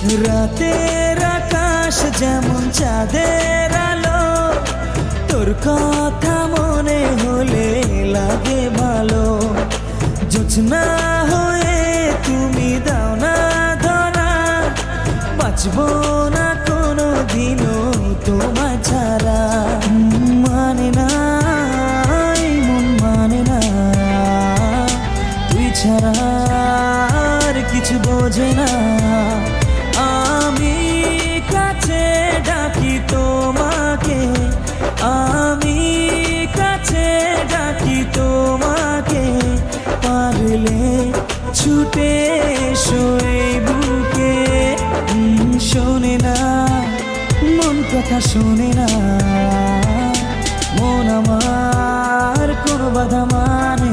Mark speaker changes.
Speaker 1: রাতের আকাশ যেমন চাঁদের আলো, তোর কথা মনে হলে লাগে ভালো। জোছনা হয়ে তুমি দাও না ধরা, বাঁচবো না কোনো দিনও তোমায় ছাড়া। মানে না এই মন মানে না, তুই ছাড়া আর কিছু বোঝে না। আমি কাছে ডাকি তোমাকে, আমি কাছে ডাকি তোমাকে, পারলে ছুটে এসো এই বুকে। শোনে না মন কথা, শোনে না মন আমার, কোনো বাধা মানে